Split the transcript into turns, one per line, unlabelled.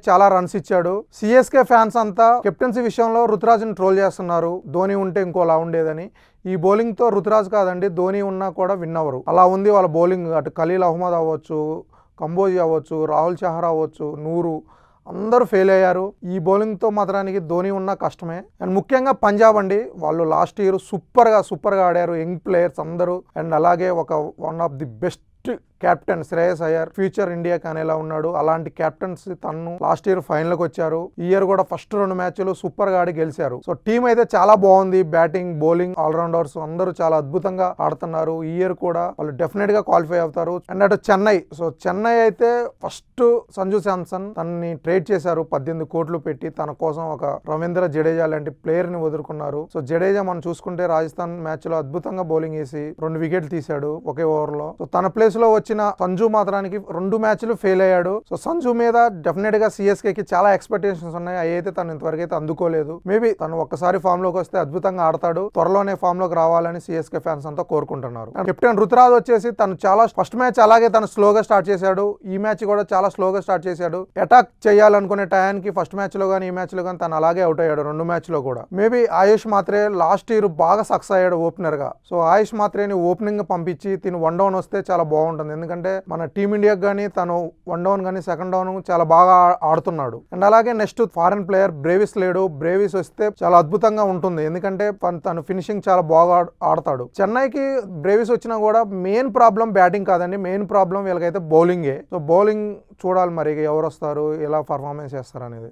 చాలా రన్స్ ఇచ్చాడు. CSK fans అంతా కెప్టెన్సీ విషయంలో రుతురాజ్ని ట్రోల్ చేస్తున్నారు, ధోని ఉంటే ఇంకోలా ఉండేదని. ఈ బౌలింగ్ తో రుతురాజ్ కాదండి, ధోని ఉన్నా కూడా విన్ అవ్వరు, అలా ఉంది వాళ్ళ బౌలింగ్. అటు ఖలీల్ అహ్మద్ అవ్వచ్చు, కంబోజీ అవ్వచ్చు, రాహుల్ చహర్ అవ్వచ్చు, నూరు అందరూ ఫెయిల్ అయ్యారు. ఈ బౌలింగ్తో మాత్రానికి ధోని ఉన్న కష్టమే. అండ్ ముఖ్యంగా పంజాబ్ అండి, వాళ్ళు లాస్ట్ ఇయర్ సూపర్గా ఆడారు, యంగ్ ప్లేయర్స్ అందరూ. అండ్ అలాగే one of the best captain Shreyas Iyer future ఇండియాకి అనేలా ఉన్నాడు. అలాంటి కెప్టెన్స్ తను లాస్ట్ ఇయర్ ఫైనల్కి వచ్చారు. ఈ ఇయర్ కూడా ఫస్ట్ 2 మ్యాచ్లు సూపర్గా ఆడి గెలిచారు. సో టీం అయితే చాలా బాగుంది, బ్యాటింగ్ బౌలింగ్ ఆల్రౌండర్స్ అందరూ చాలా అద్భుతంగా ఆడుతున్నారు. ఈ ఇయర్ కూడా వాళ్ళు డెఫినెట్ గా క్వాలిఫై అవుతారు. అండ్ అటు చెన్నై అయితే ఫస్ట్ సంజు శాంసన్ తనని ట్రేడ్ చేశారు 18 కోట్లు పెట్టి. తన కోసం ఒక రవీంద్ర జడేజా లాంటి ప్లేయర్ ని వదులుకున్నారు. సో జడేజా మనం చూసుకుంటే రాజస్థాన్ మ్యాచ్ లో అద్భుతంగా బౌలింగ్ వేసి 2 వికెట్లు తీశాడు ఒకే ఓవర్ లో. సో తన ప్లేస్ లో వచ్చిన సంజు మాత్రానికి 2 మ్యాచ్లు ఫెయిల్ అయ్యాడు. సో సంజు మీద డెఫినెట్ గా సిఎస్కే కి చాలా ఎక్స్పెక్టేషన్స్ ఉన్నాయి. అవి అయితే తను ఇంతవరకు అయితే అందుకోలేదు. మేబీ తను ఒక్కసారి ఫామ్ లోకి వస్తే అద్భుతంగా ఆడతాడు. త్వరలోనే ఫామ్ లోకి రావాలని సిఎస్కే ఫ్యాన్స్ అంతా కోరుకుంటున్నారు. కెప్టెన్ రుతురాజ్ వచ్చేసి తను చాలా ఫస్ట్ మ్యాచ్ అలాగే తను స్లోగా స్టార్ట్ చేశాడు. ఈ మ్యాచ్ కూడా చాలా స్లోగా స్టార్ట్ చేశాడు. అటాక్ చేయాలనుకునే టయానికి ఫస్ట్ మ్యాచ్ లో కానీ ఈ మ్యాచ్ లో కానీ తను అలాగే అవుట్ అయ్యాడు 2 మ్యాచ్ లో కూడా. మేబీ ఆయుష్ మాత్రే లాస్ట్ ఇయర్ బాగా సక్సెస్ అయ్యాడు ఓపెనర్ గా. సో ఆయుష్ మాత్రేని ఓపెనింగ్ పంపించి తిను 1 డౌన్ వస్తే చాలా బాగుంటుంది. ఎందుకంటే మన టీమిండియాకి కానీ తను 1 డౌన్ కానీ సెకండ్ డౌన్ చాలా బాగా ఆడుతున్నాడు. అండ్ అలాగే నెక్స్ట్ ఫారెన్ ప్లేయర్ బ్రేవిస్ లేడు. బ్రేవిస్ వస్తే చాలా అద్భుతంగా ఉంటుంది, ఎందుకంటే తను ఫినిషింగ్ చాలా బాగా ఆడతాడు. చెన్నైకి బ్రేవిస్ వచ్చినా కూడా మెయిన్ ప్రాబ్లం బ్యాటింగ్ కాదండి, మెయిన్ ప్రాబ్లం వీళ్ళకైతే బౌలింగే. సో బౌలింగ్ చూడాలి మరి ఎవరు వస్తారు, ఎలా పర్ఫార్మెన్స్ చేస్తారు అనేది.